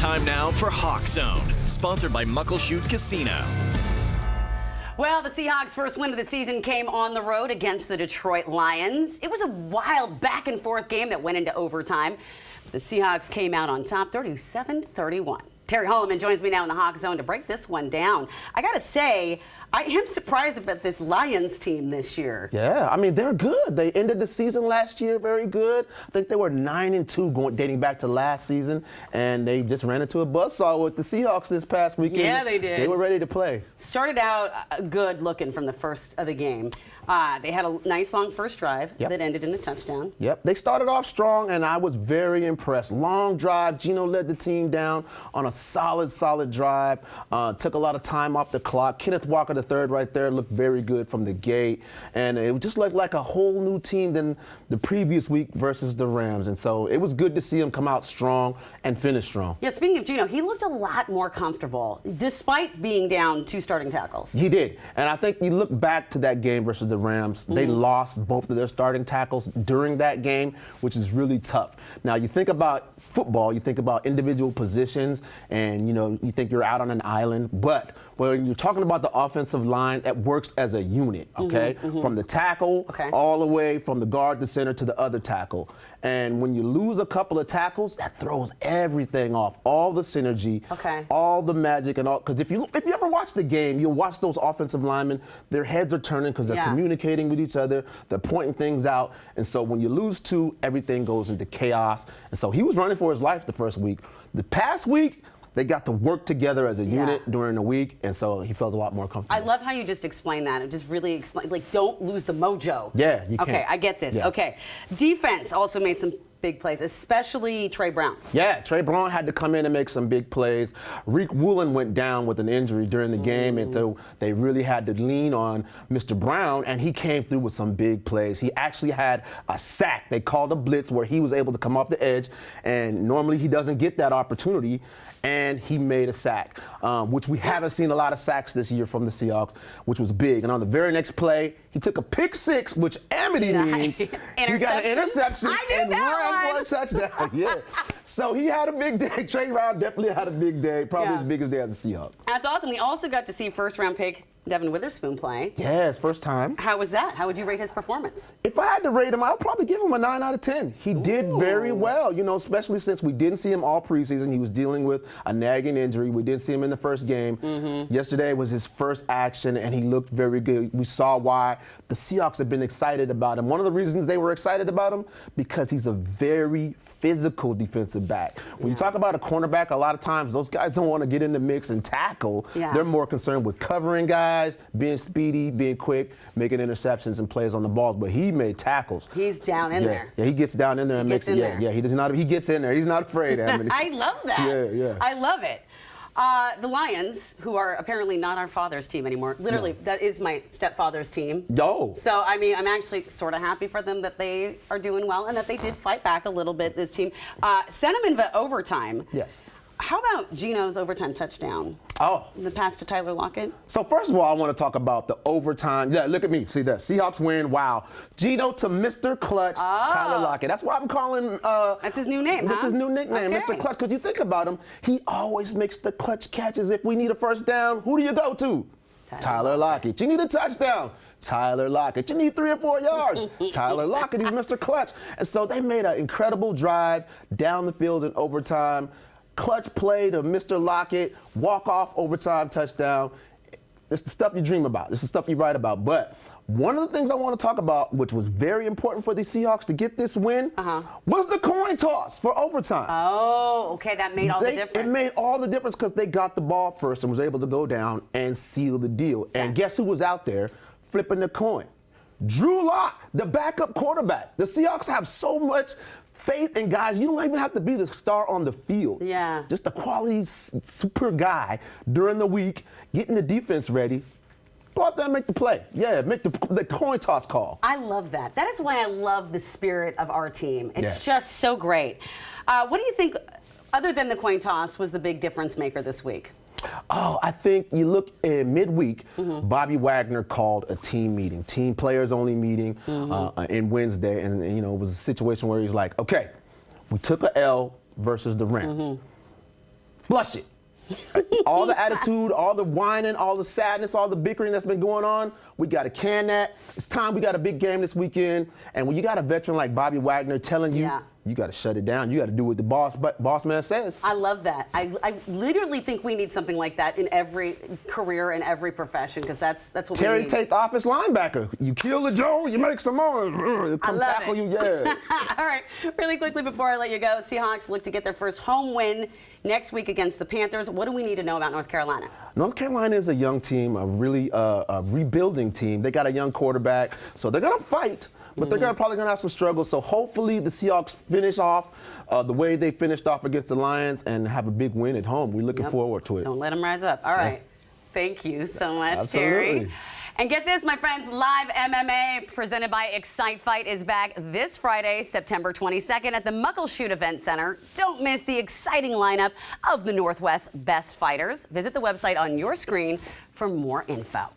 Time now for Hawk Zone, sponsored by Muckleshoot Casino. Well, the Seahawks' first win of the season came on the road against the Detroit Lions. It was a wild back-and-forth game that went into overtime. The Seahawks came out on top 37-31. Terry Hollimon joins me now in the Hawk Zone to break this one down. I got to say, I am surprised about this Lions team this year. Yeah, I mean, they're good. They ended the season last year very good. I think they were 9-2 dating back to last season, and they just ran into a buzzsaw with the Seahawks this past weekend. Yeah, they did. They were ready to play. Started out good looking from the first of the game. They had a nice long first drive that ended in a touchdown. Yep, they started off strong, and I was very impressed. Long drive. Geno led the team down on a solid drive. Took a lot of time off the clock. Kenneth Walker III right there looked very good from the gate, and it just looked like a whole new team than the previous week versus the Rams. And so it was good to see him come out strong and finish strong. Yeah, speaking of Geno, he looked a lot more comfortable despite being down 2 starting tackles. He did, and I think you look back to that game versus the Rams, they lost both of their starting tackles during that game, which is really tough. Now, you think about football, you think about individual positions, and you think you're out on an island, but when you're talking about the offensive line, that works as a unit, okay? From the tackle all the way from the guard, the center, to the other tackle. And when you lose a couple of tackles, that throws everything off, all the synergy, all the magic, and all. Because if you ever watch the game, you'll watch those offensive linemen, their heads are turning because they're communicating with each other, they're pointing things out, and so when you lose 2, everything goes into chaos. And so he was running for his life the first week. The past week, they got to work together as a unit during the week, and so he felt a lot more comfortable. I love how you just explained that. It just really explained, like, don't lose the mojo. Yeah, you can't. Okay, I get this. Yeah. Okay. Defense also made some big plays, especially Trey Brown. Yeah, Trey Brown had to come in and make some big plays. Reek Woolen went down with an injury during the game, and so they really had to lean on Mr. Brown, and he came through with some big plays. He actually had a sack. They called a blitz where he was able to come off the edge, and normally he doesn't get that opportunity, and he made a sack, which we haven't seen a lot of sacks this year from the Seahawks, which was big. And on the very next play, he took a pick six, which Amity means he got an interception and ran for a touchdown. Yeah. So he had a big day. Trey Brown definitely had a big day, probably his biggest day as a Seahawk. That's awesome. We also got to see first-round pick Devin Witherspoon play. Yes, first time. How was that? How would you rate his performance? If I had to rate him, I'd probably give him a 9 out of 10. He did very well, especially since we didn't see him all preseason. He was dealing with a nagging injury. We didn't see him in the first game. Yesterday was his first action, and he looked very good. We saw why the Seahawks have been excited about him. One of the reasons they were excited about him, because he's a very physical defensive back. When you talk about a cornerback, a lot of times those guys don't want to get in the mix and tackle. They're more concerned with covering guys, being speedy, being quick, making interceptions and plays on the ball. But he made tackles. He's down in there. Yeah, he gets down in there and makes it. Yeah, he does not. He gets in there. He's not afraid. I love that. Yeah. I love it. The Lions, who are apparently not our father's team anymore, literally, that is my stepfather's team. No. So, I mean, I'm actually sort of happy for them that they are doing well and that they did fight back a little bit, this team. Sent them into overtime. Yes. How about Geno's overtime touchdown? The pass to Tyler Lockett? So first of all, I want to talk about the overtime. Yeah, look at me. See that? Seahawks win. Wow. Geno to Mr. Clutch, Tyler Lockett. That's why I'm calling that's his new name, That's his new nickname, Mr. Clutch. Because you think about him, he always makes the clutch catches. If we need a first down, who do you go to? Tyler Lockett. You need a touchdown. Tyler Lockett. You need 3 or 4 yards. Tyler Lockett. He's Mr. Clutch. And so they made an incredible drive down the field in overtime. Clutch play to Mr. Lockett, walk-off overtime touchdown. It's the stuff you dream about. It's the stuff you write about. But one of the things I want to talk about, which was very important for the Seahawks to get this win, was the coin toss for overtime. Oh, okay, that made all the difference. It made all the difference because they got the ball first and was able to go down and seal the deal. And guess who was out there flipping the coin? Drew Lock, the backup quarterback. The Seahawks have so much faith in guys. You don't even have to be the star on the field. Yeah. Just a quality super guy during the week, getting the defense ready. Go out there and make the play. Yeah, make the coin toss call. I love that. That is why I love the spirit of our team. It's just so great. What do you think, other than the coin toss, was the big difference maker this week? Oh, I think you look at midweek, Bobby Wagner called a team meeting, team players only meeting in Wednesday. And, it was a situation where he's like, okay, we took a L versus the Rams. flush it. All the attitude, all the whining, all the sadness, all the bickering that's been going on, we got to can that. It's time. We got a big game this weekend. And when you got a veteran like Bobby Wagner telling you, you got to shut it down. You got to do what the boss man says. I love that. I literally think we need something like that in every career and every profession, because that's what Terry we need. Tate, the offense linebacker. You kill the Joe, you make some more. Come tackle you, yeah. All right, really quickly before I let you go, Seahawks look to get their first home win next week against the Panthers. What do we need to know about North Carolina? North Carolina is a young team, a really a rebuilding team. They got a young quarterback, so they're going to fight. But they're probably going to have some struggles. So hopefully the Seahawks finish off the way they finished off against the Lions and have a big win at home. We're looking forward to it. Don't let them rise up. All right. Thank you so much, Absolutely. Jerry. And get this, my friends, live MMA presented by Excite Fight is back this Friday, September 22nd at the Muckleshoot Event Center. Don't miss the exciting lineup of the Northwest's best fighters. Visit the website on your screen for more info.